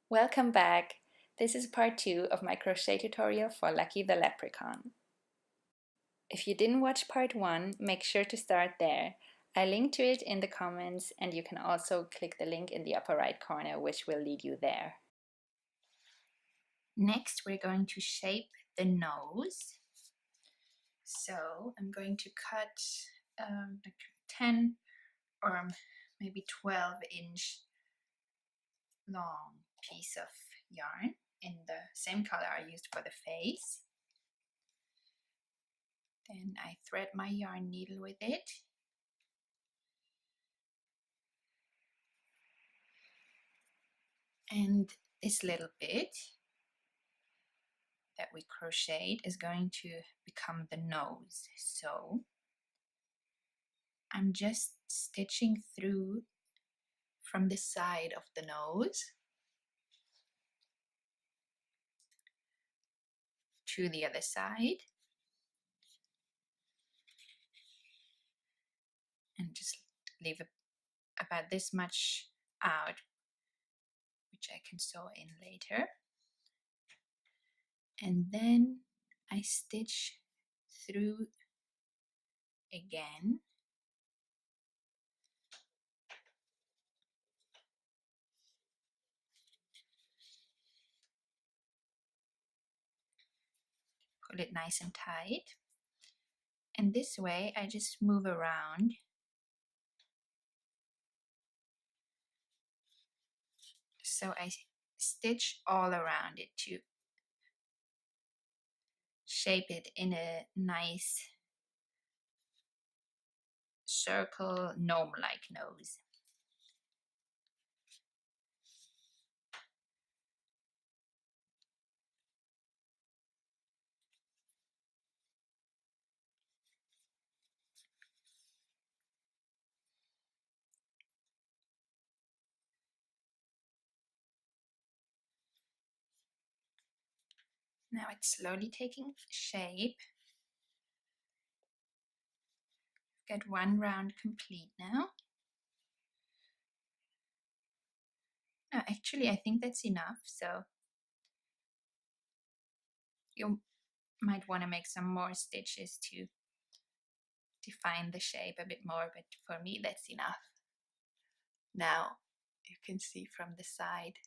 Welcome back! This is part 2 of my crochet tutorial for Lucky the Leprechaun. If you didn't watch part 1, make sure to start there. I linked to it in the comments and you can also click the link in the upper right corner which will lead you there. Next we're going to shape the nose. So I'm going to cut like 10 or maybe 12-inch long piece of yarn in the same color I used for the face. Then I thread my yarn needle with it. And this little bit that we crocheted is going to become the nose. So I'm just stitching through from the side of the nose to the other side. And just leave about this much out, which I can sew in later. And then I stitch through again. Pull it nice and tight. And this way I just move around. So I stitch all around it to shape it in a nice circle gnome-like nose. Now it's slowly taking shape. Got one round complete now. No, actually I think that's enough, so you might want to make some more stitches to define the shape a bit more, but for me that's enough. Now you can see from the side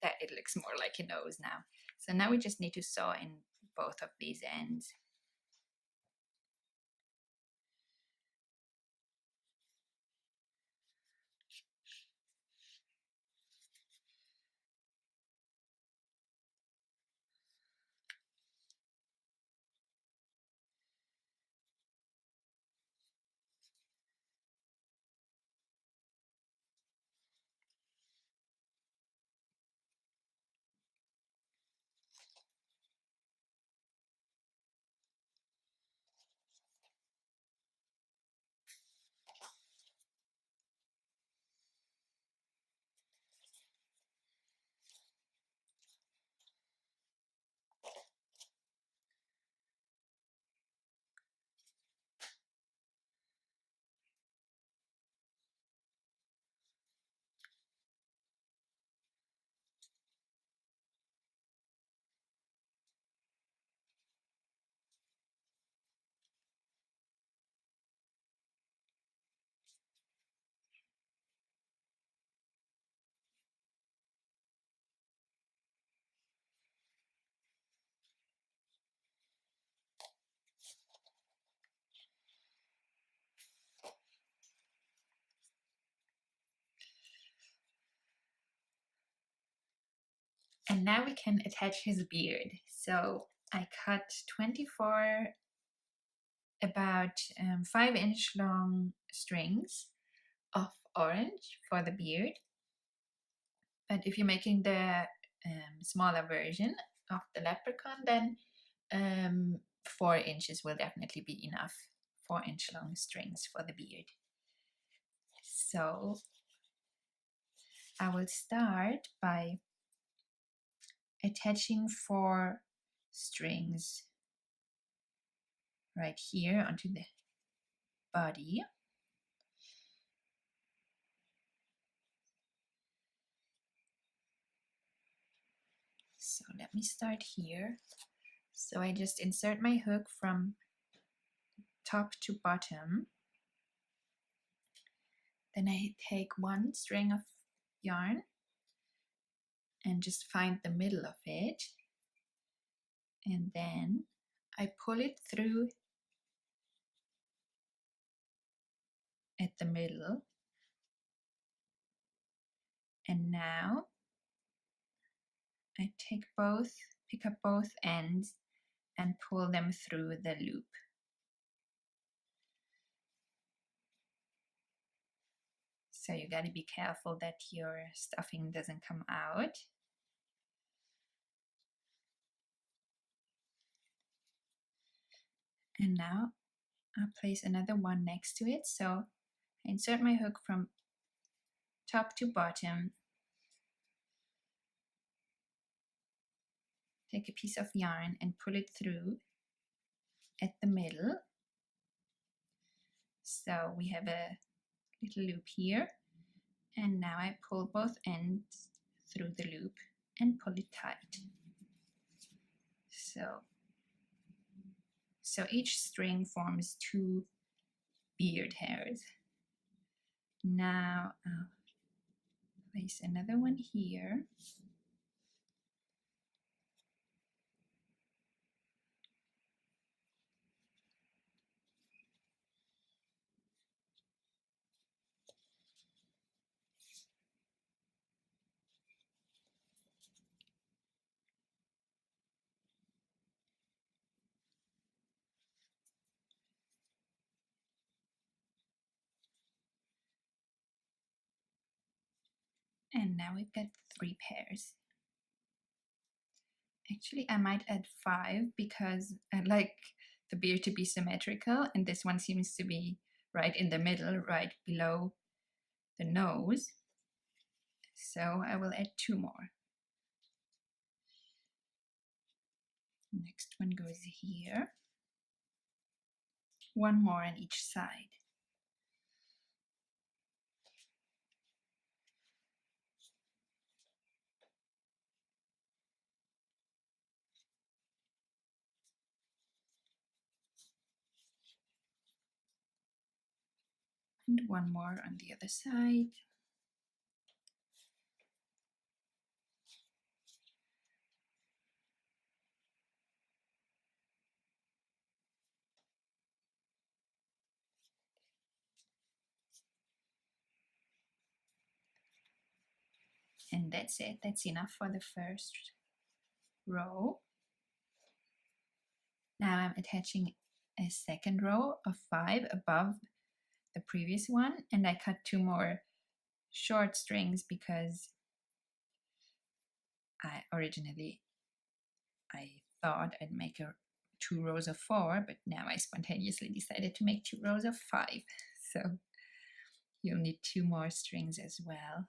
that it looks more like a nose now. So now we just need to sew in both of these ends. And now we can attach his beard. So I cut 24 about 5-inch long strings of orange for the beard. But if you're making the smaller version of the leprechaun, then 4 inches will definitely be enough. 4-inch long strings for the beard. So I will start by attaching 4 strings right here onto the body. let me start here. So I just insert my hook from top to bottom. Then I take one string of yarn and just find the middle of it. And then I pull it through at the middle. And now I pick up both ends and pull them through the loop. So you got to be careful that your stuffing doesn't come out. And now I'll place another one next to it. So I insert my hook from top to bottom, take a piece of yarn and pull it through at the middle. So we have a little loop here, and now I pull both ends through the loop and pull it tight. So each string forms 2 beard hairs. Now I'll place another one here. And now we've got 3 pairs. Actually, I might add 5 because I like the beard to be symmetrical, and this one seems to be right in the middle, right below the nose. So I will add 2 more. Next one goes here. 1 more on each side. And 1 more on the other side. And that's it. That's enough for the first row. Now I'm attaching a second row of 5 above the previous one, and I cut 2 more short strings because originally I thought I'd make 2 rows of 4, but now I spontaneously decided to make 2 rows of 5. So you'll need 2 more strings as well.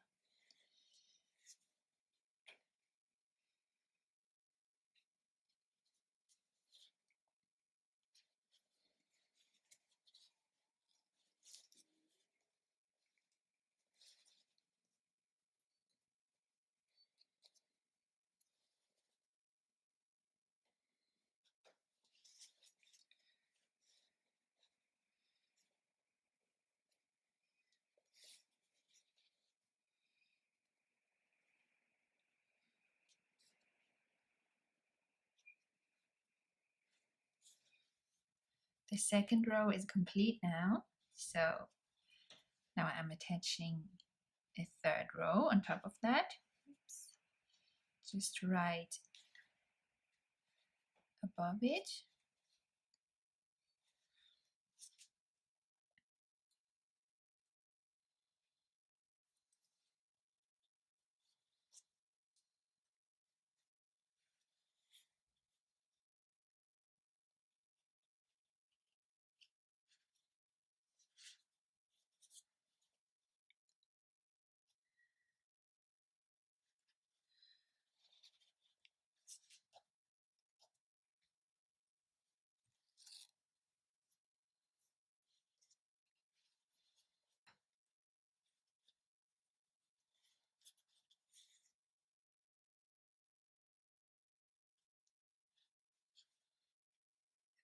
The second row is complete now, so now I'm attaching a third row on top of that. Oops. Just right above it.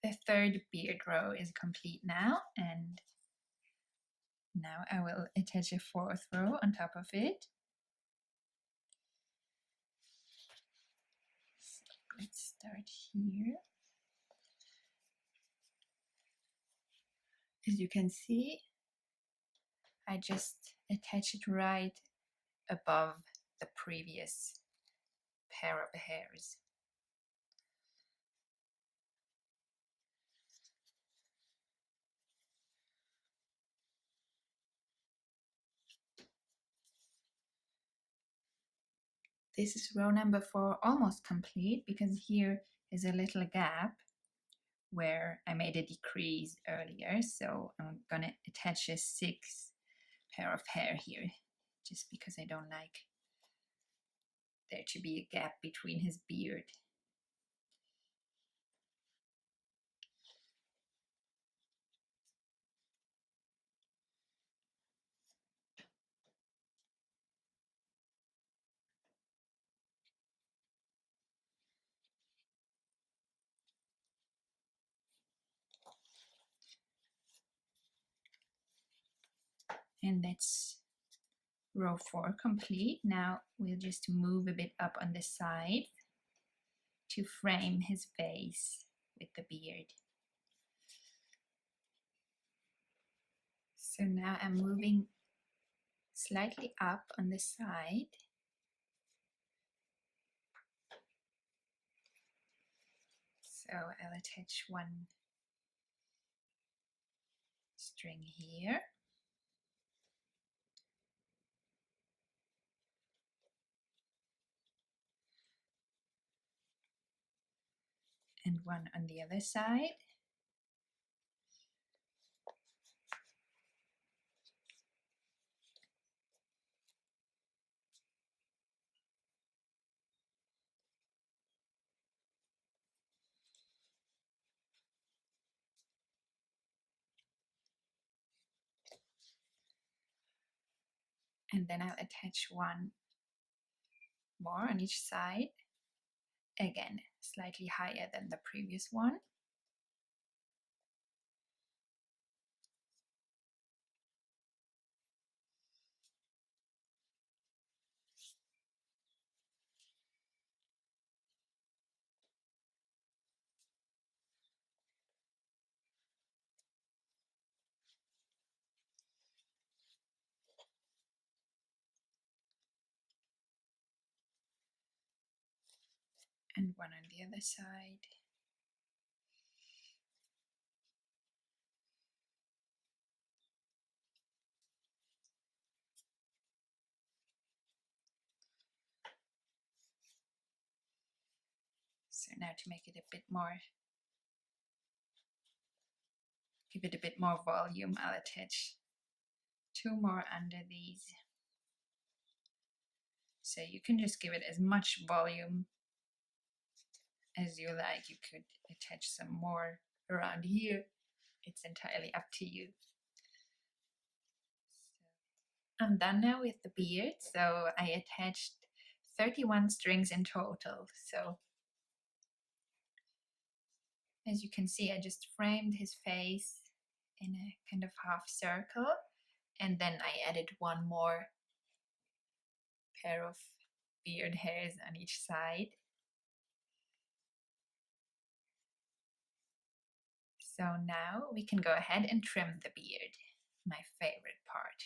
The third beard row is complete now, and now I will attach a fourth row on top of it. So let's start here. As you can see, I just attach it right above the previous pair of hairs. This is row number 4, almost complete, because here is a little gap where I made a decrease earlier. So I'm gonna attach a 6th pair of hair here, just because I don't like there to be a gap between his beard. And that's row 4 complete. Now we'll just move a bit up on the side to frame his face with the beard. So now I'm moving slightly up on the side. So I'll attach one string here. And one on the other side. And then I'll attach one more on each side. Again, slightly higher than the previous one. And one on the other side. So now to make it a bit more, give it a bit more volume, I'll attach 2 more under these. So you can just give it as much volume as you like. You could attach some more around here. It's entirely up to you. So I'm done now with the beard. So I attached 31 strings in total. So as you can see, I just framed his face in a kind of half circle, and then I added one more pair of beard hairs on each side. So now we can go ahead and trim the beard, my favorite part.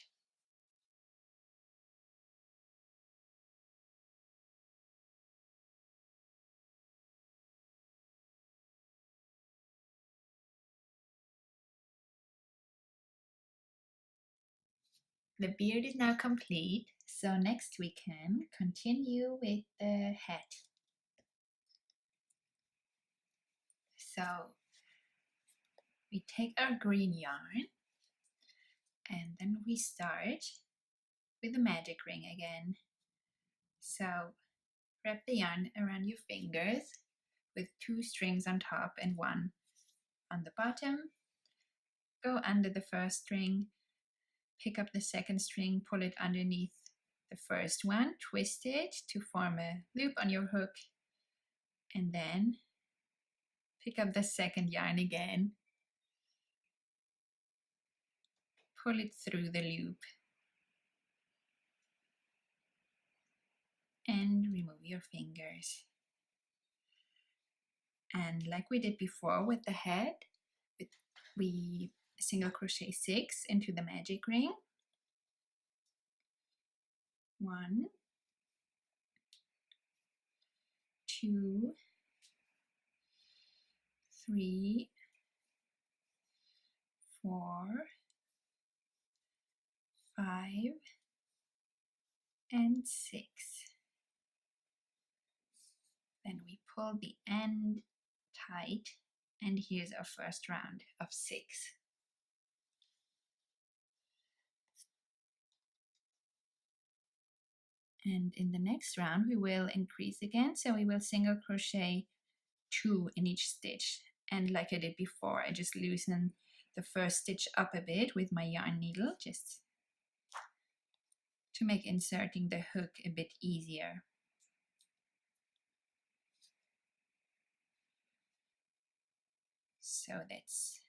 The beard is now complete, so next we can continue with the hat. So we take our green yarn and then we start with the magic ring again. So wrap the yarn around your fingers with 2 strings on top and 1 on the bottom. Go under the first string, pick up the second string, pull it underneath the first one, twist it to form a loop on your hook, and then Pick up the second yarn again, pull it through the loop, and remove your fingers. And like we did before with the head, we single crochet 6 into the magic ring. 1, 2, 3, 4, 5, and 6. Then we pull the end tight, and here's our first round of 6. And in the next round we will increase again, so we will single crochet 2 in each stitch. And like I did before, I just loosen the first stitch up a bit with my yarn needle, just to make inserting the hook a bit easier. So that's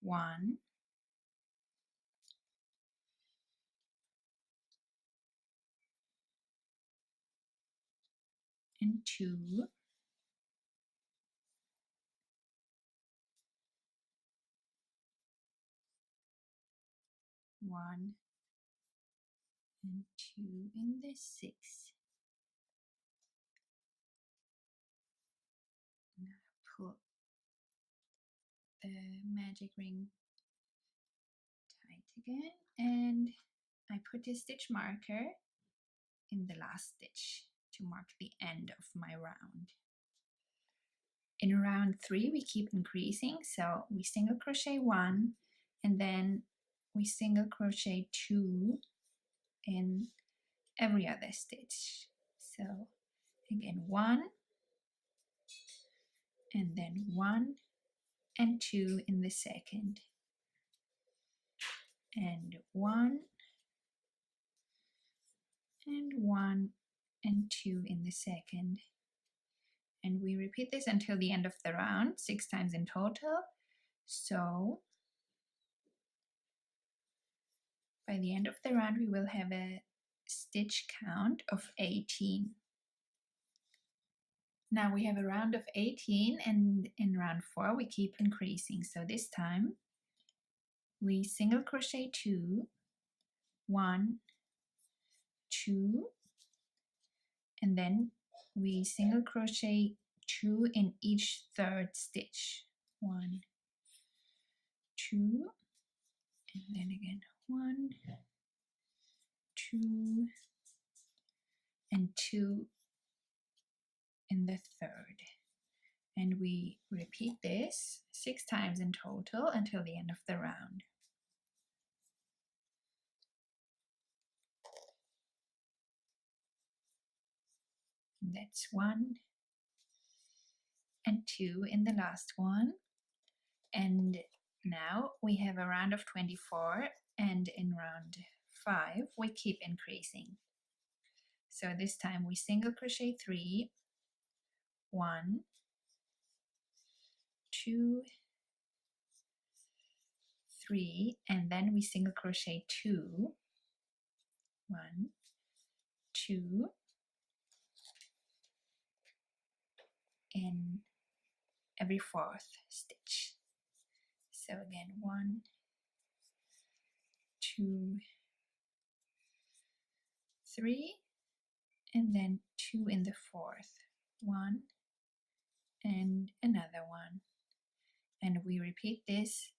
1, and 2, 1 and 2 in the 6. Now pull the magic ring tight again, and I put a stitch marker in the last stitch to mark the end of my round. In round 3 we keep increasing, so we single crochet 1 and then we single crochet 2 in every other stitch. So again 1 and then 1 and 2 in the second, and 1 and 1 and 2 in the second. And we repeat this until the end of the round, 6 times in total. So by the end of the round we will have a stitch count of 18. Now we have a round of 18, and in round 4 we keep increasing. So this time we single crochet 2, 1, 2, and then we single crochet 2 in each third stitch. 1, 2, and then again 1, 2, and 2 in the third. And we repeat this 6 times in total until the end of the round. That's 1 and 2 in the last one. And now we have a round of 24, and in round 5 we keep increasing. So this time we single crochet 3, 1, 2, 3, and then we single crochet 2, 1, 2, in every fourth stitch. So again 1, 2, 3, and then 2 in the fourth, 1 and another 1, and we repeat this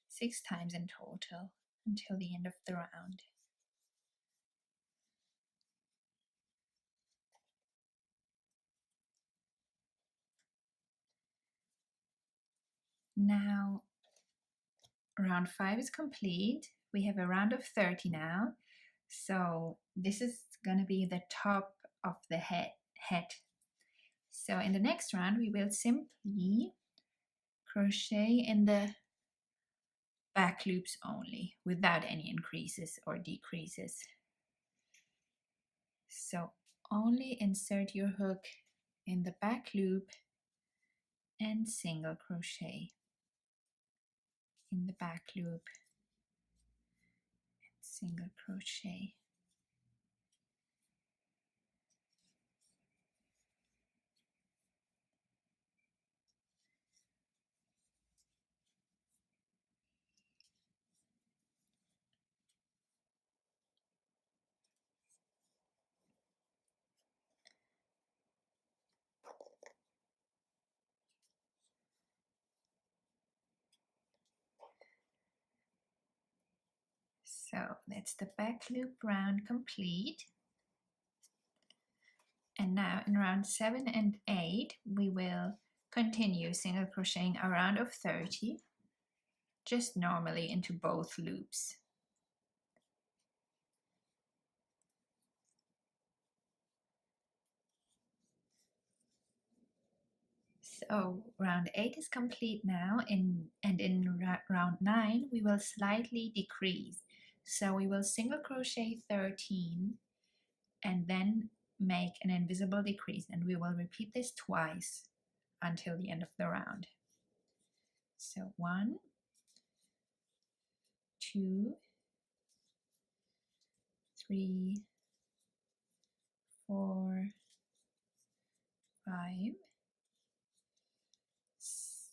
6 times in total until the end of the round. Now round 5 is complete. We have a round of 30 now, so this is going to be the top of the head. So in the next round we will simply crochet in the back loops only, without any increases or decreases. So only insert your hook in the back loop and single crochet in the back loop, single crochet. So that's the back loop round complete. And now in round 7 and 8 we will continue single crocheting a round of 30, just normally into both loops. So round 8 is complete now, and in round 9 we will slightly decrease. So we will single crochet 13 and then make an invisible decrease, and we will repeat this twice until the end of the round. So 1, 2, 3, 4, 5,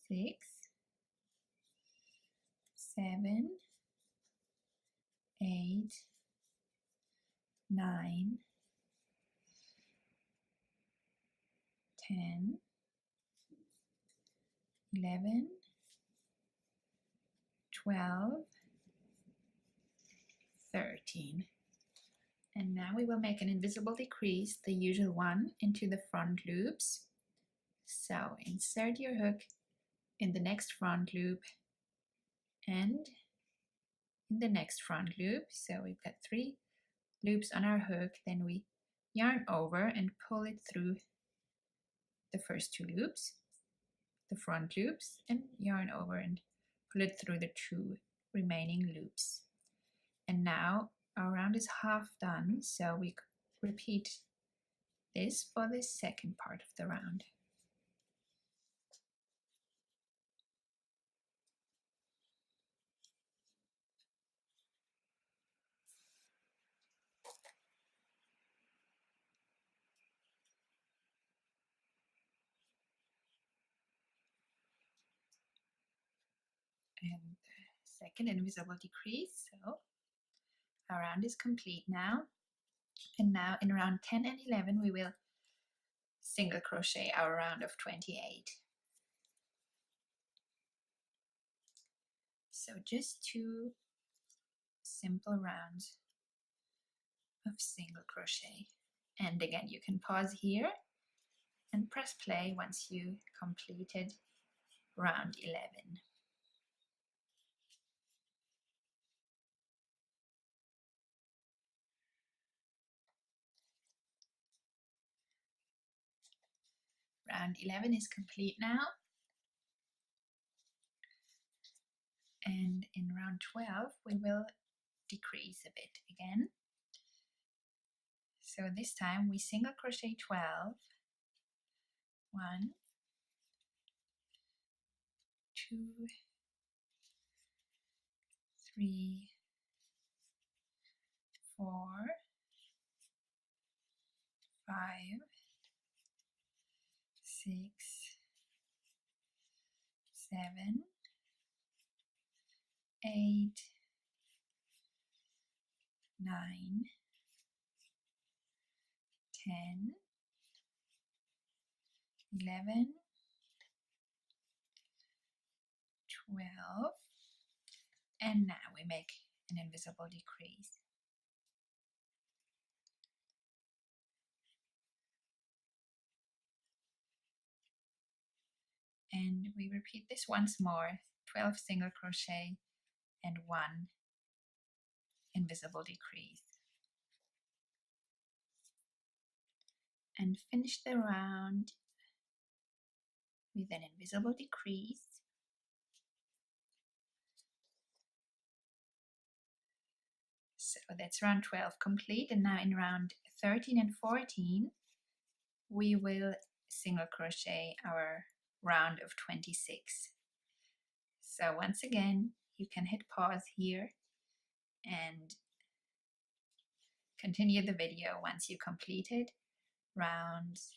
6, 7, 8, 9, 10, 11, 12, 13. And now we will make an invisible decrease, the usual one, into the front loops. So insert your hook in the next front loop and in the next front loop. So we've got 3 loops on our hook, then we yarn over and pull it through the first 2 loops, the front loops, and yarn over and pull it through the 2 remaining loops. And now our round is half done, so we repeat this for the second part of the round. And second invisible decrease, so our round is complete now. And now in round 10 and 11 we will single crochet our round of 28. So just 2 simple rounds of single crochet. And again, you can pause here and press play once you completed round 11. Round 11 is complete now. And in round 12, we will decrease a bit again. So this time we single crochet 12. 1, 2, 3, 4, 5, 6, 7, 8, 9, 10, 11, 12, and now we make an invisible decrease. And we repeat this once more, 12 single crochet and 1 invisible decrease. And finish the round with an invisible decrease. So that's round 12 complete, and now in round 13 and 14 we will single crochet our round of 26. So once again, you can hit pause here and continue the video once you completed rounds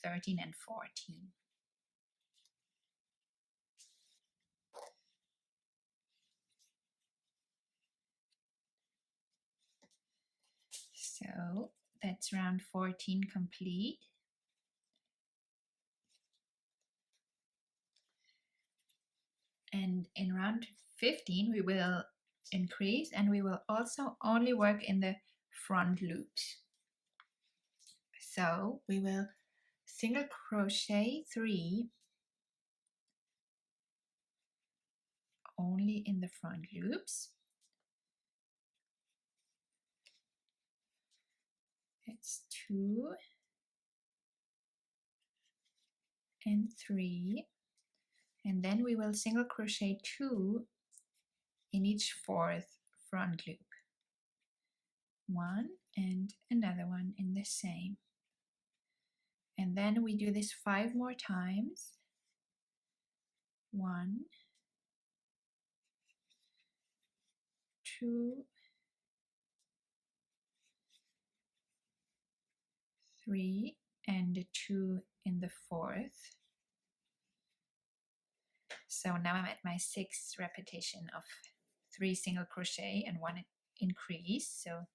13 and 14. So that's round 14 complete. And in round 15 we will increase, and we will also only work in the front loops. So we will single crochet 3 only in the front loops. It's 2 and 3, and then we will single crochet 2 in each fourth front loop. 1 and another one in the same. And then we do this 5 more times. 1, 2, 3, and 2 in the fourth. So now I'm at my 6th repetition of 3 single crochet and 1 increase. So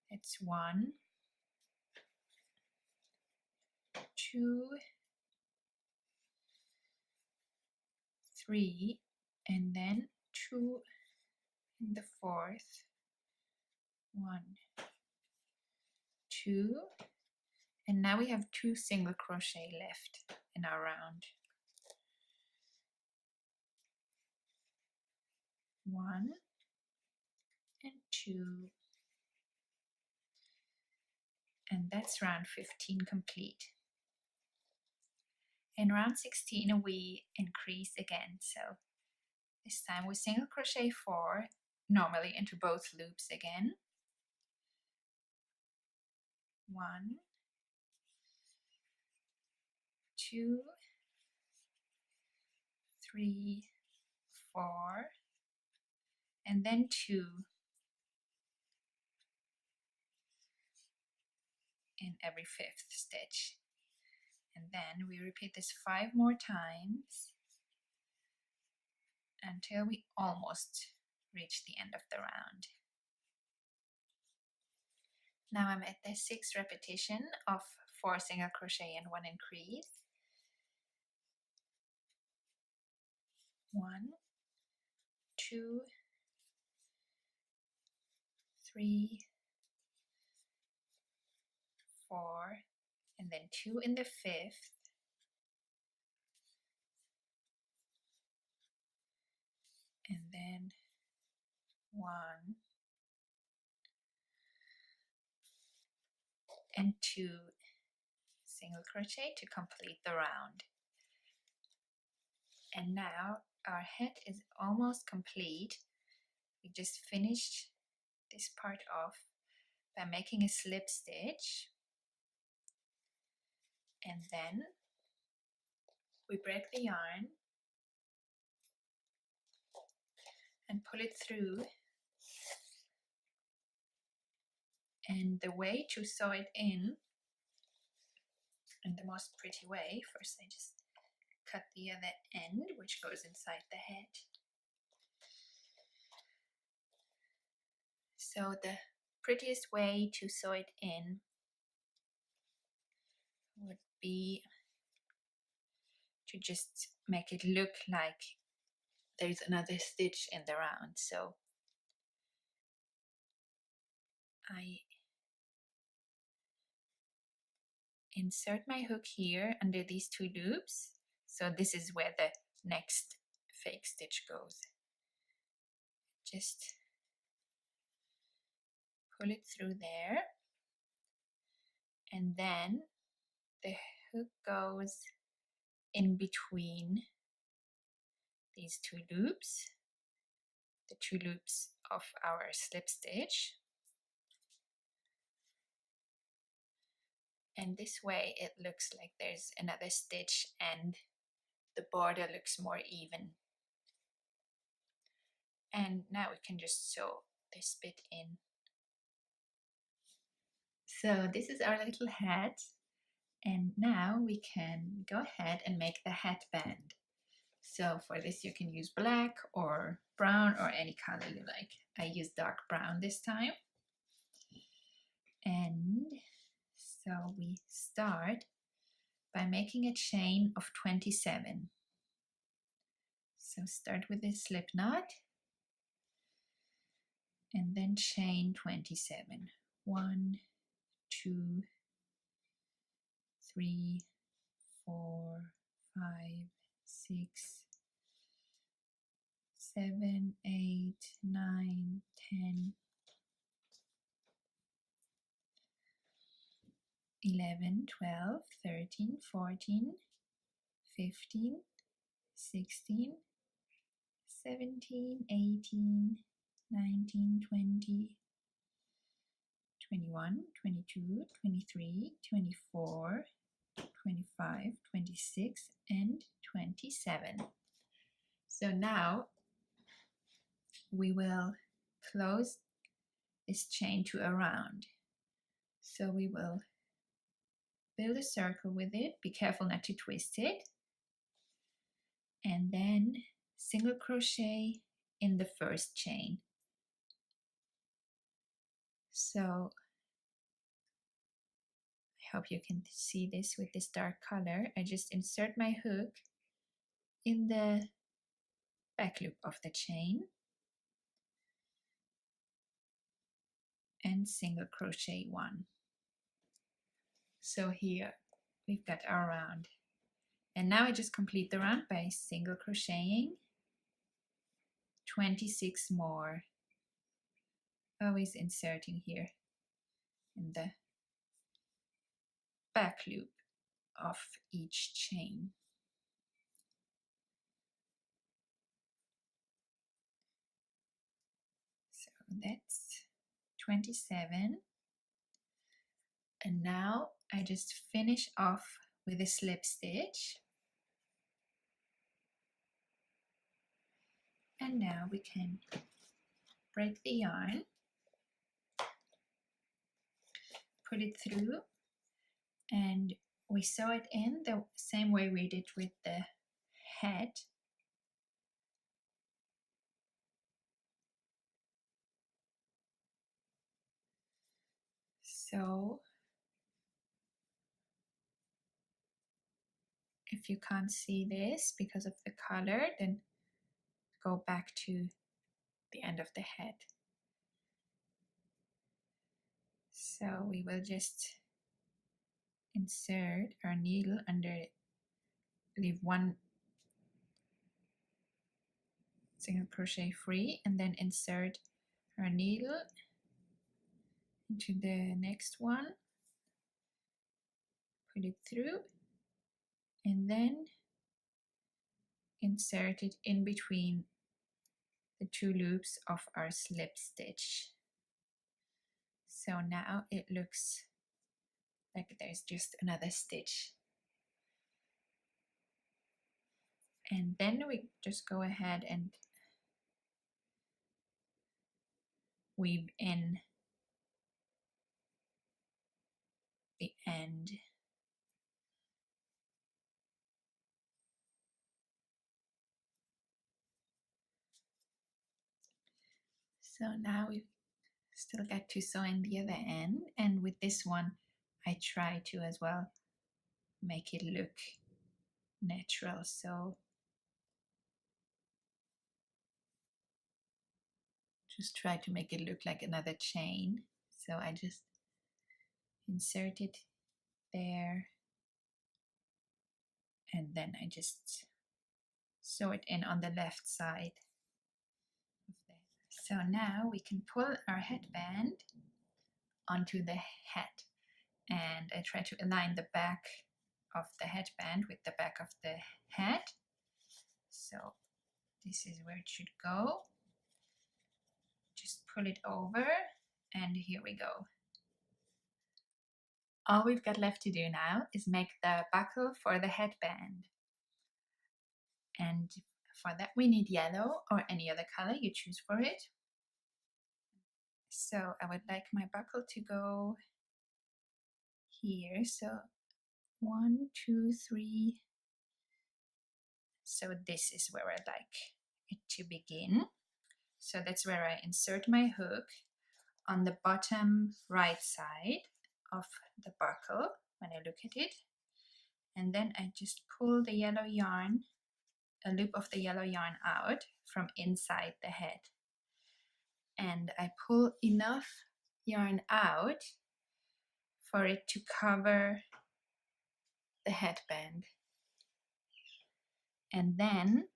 it's 1, 2, 3, and then 2 in the fourth. 1, 2, and now we have 2 single crochet left in our round. 1 and 2, and that's round 15 complete. In round 16 we increase again, so this time we single crochet 4 normally into both loops again. 1, 2, 3, 4, and then 2 in every 5th stitch. And then we repeat this 5 more times until we almost reach the end of the round. Now I'm at the 6th repetition of 4 single crochet and 1 increase. 1, 2, 3, 4, and then 2 in the 5th. And then 1 and 2 single crochet to complete the round. And now our head is almost complete. We just finished this part off by making a slip stitch, and then we break the yarn and pull it through. And the way to sew it in the most pretty way, first I just cut the other end which goes inside the head. So the prettiest way to sew it in would be to just make it look like there's another stitch in the round. So I insert my hook here under these 2 loops. So this is where the next fake stitch goes. Just pull it through there, and then the hook goes in between these 2 loops, the 2 loops of our slip stitch. And this way it looks like there's another stitch and the border looks more even. And now we can just sew this bit in. So this is our little hat, and now we can go ahead and make the hatband. So for this you can use black or brown or any color you like. I use dark brown this time. And so we start by making a chain of 27. So start with a slip knot and then chain 27. 1, 2, 3, 4, 5, 6, 7, 8, 9, 10, 11, 12, 13, 14, 15, 16, 17, 18, 19, 20, 21, 22, 23, 24, 25, 26, and 27. So now we will close this chain to a round. So we will build a circle with it, be careful not to twist it, and then single crochet in the first chain. So I hope you can see this with this dark color. I just insert my hook in the back loop of the chain and single crochet 1. So here we've got our round, and now I just complete the round by single crocheting 26 more, always inserting here in the back loop of each chain. So that's 27, and now I just finish off with a slip stitch, and now we can break the yarn, put it through, and we sew it in the same way we did with the hat. So if you can't see this because of the color, then go back to the end of the hat. So we will just insert our needle under, leave one single crochet free, and then insert our needle into the next one, put it through, and then insert it in between the 2 loops of our slip stitch. So now it looks like there's just another stitch. And then we just go ahead and weave in the end. So now we've still got to sew in the other end, and with this one I try to as well make it look natural. So just try to make it look like another chain. So I just insert it there, and then I just sew it in on the left side of that. So now we can pull our headband onto the hat, and I try to align the back of the headband with the back of the hat. So this is where it should go. Just pull it over, and here we go. All we've got left to do now is make the buckle for the headband. And for that we need yellow or any other color you choose for it. So I would like my buckle to go here. So 1, 2, 3. So this is where I'd like it to begin. So that's where I insert my hook on the bottom right side of the buckle when I look at it. And then I just pull the yellow yarn, a loop of the yellow yarn out from inside the head. And I pull enough yarn out for it to cover the headband. And then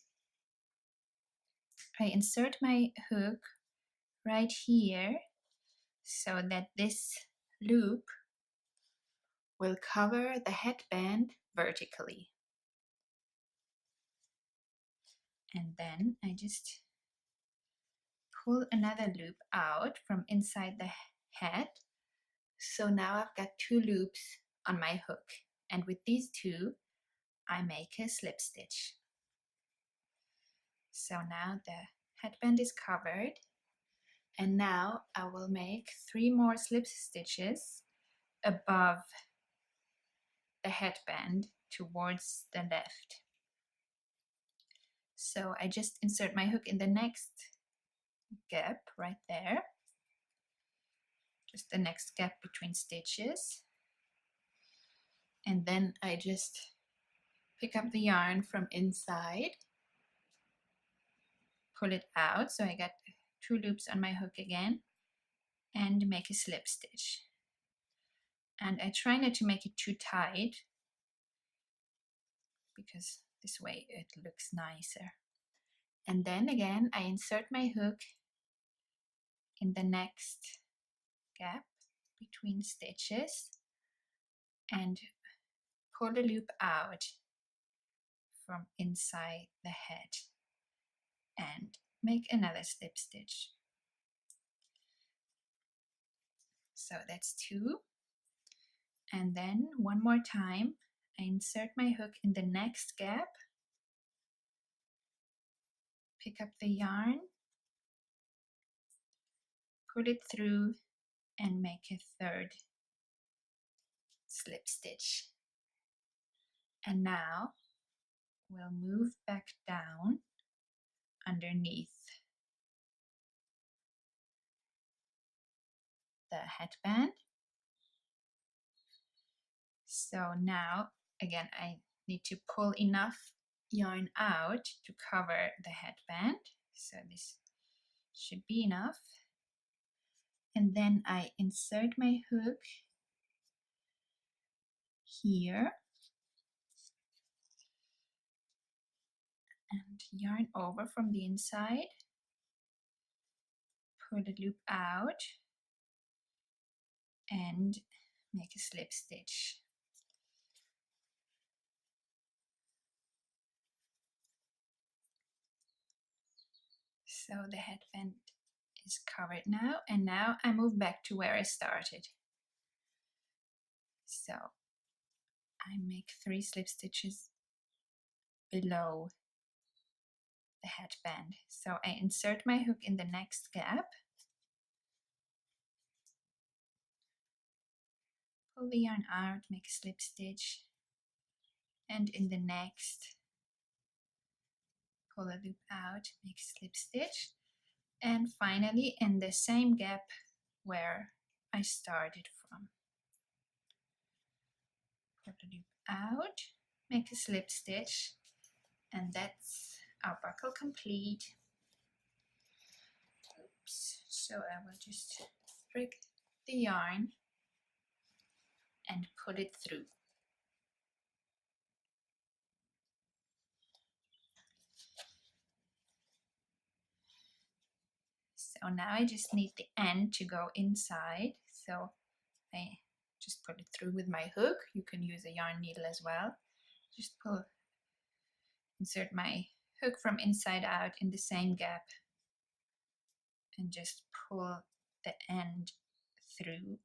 I insert my hook right here so that this loop will cover the headband vertically. And then I just pull another loop out from inside the head. So now I've got 2 loops on my hook. And with these 2, I make a slip stitch. So now the headband is covered. And now I will make 3 more slip stitches above the headband towards the left. So I just insert my hook in the next gap right there, just the next gap between stitches, and then I just pick up the yarn from inside, pull it out, so I got 2 loops on my hook again, and make a slip stitch. And I try not to make it too tight because this way it looks nicer. And then again I insert my hook in the next gap between stitches and pull the loop out from inside the head and make another slip stitch. So that's 2. And then one more time I insert my hook in the next gap, pick up the yarn, pull it through and make a 3rd slip stitch. And now we'll move back down underneath the headband. So now again I need to pull enough yarn out to cover the headband. So this should be enough. And then I insert my hook here and yarn over from the inside, pull the loop out and make a slip stitch. So the headband is covered now, and now I move back to where I started. So I make 3 slip stitches below the headband. So I insert my hook in the next gap, pull the yarn out, make a slip stitch, and in the next pull a loop out, make a slip stitch, and finally in the same gap where I started from, pull the loop out, make a slip stitch, and that's our buckle complete. Oops. So I will just break the yarn and pull it through. So now I just need the end to go inside. So I just put it through with my hook. You can use a yarn needle as well. Just insert my hook from inside out in the same gap and just pull the end through.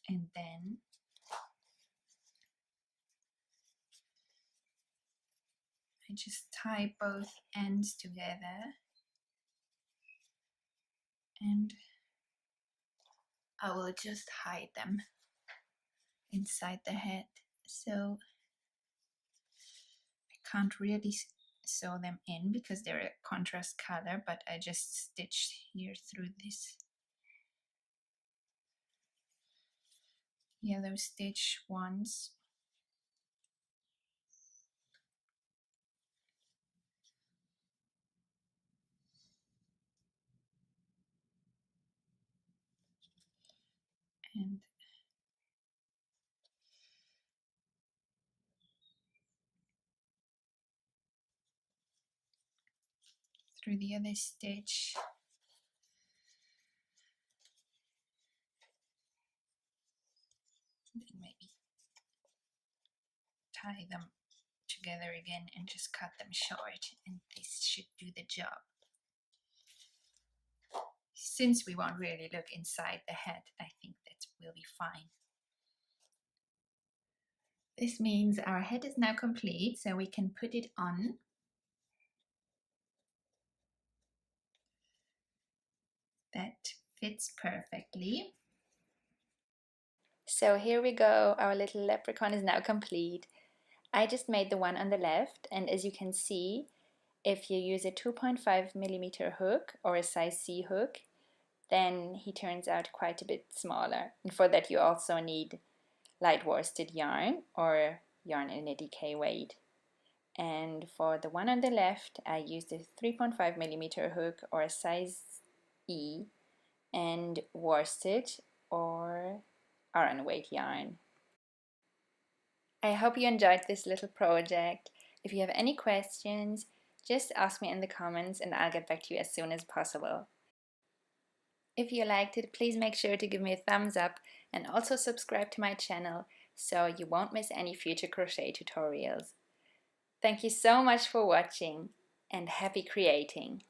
And then I just tie both ends together, and I will just hide them inside the head, so I can't really sew them in because they're a contrast color, but I just stitched here through this yellow stitch once, and through the other stitch, then maybe tie them together again and just cut them short, and this should do the job. Since we won't really look inside the head, I think that will be fine. This means our head is now complete, so we can put it on. That fits perfectly. So here we go, our little leprechaun is now complete. I just made the one on the left, and as you can see, if you use a 2.5mm hook or a size C hook, then he turns out quite a bit smaller. And for that you also need light worsted yarn or yarn in a DK weight. And for the one on the left, I used a 3.5mm hook or a size E and worsted or Aran weight yarn. I hope you enjoyed this little project. If you have any questions, just ask me in the comments and I'll get back to you as soon as possible. If you liked it, please make sure to give me a thumbs up and also subscribe to my channel so you won't miss any future crochet tutorials. Thank you so much for watching and happy creating!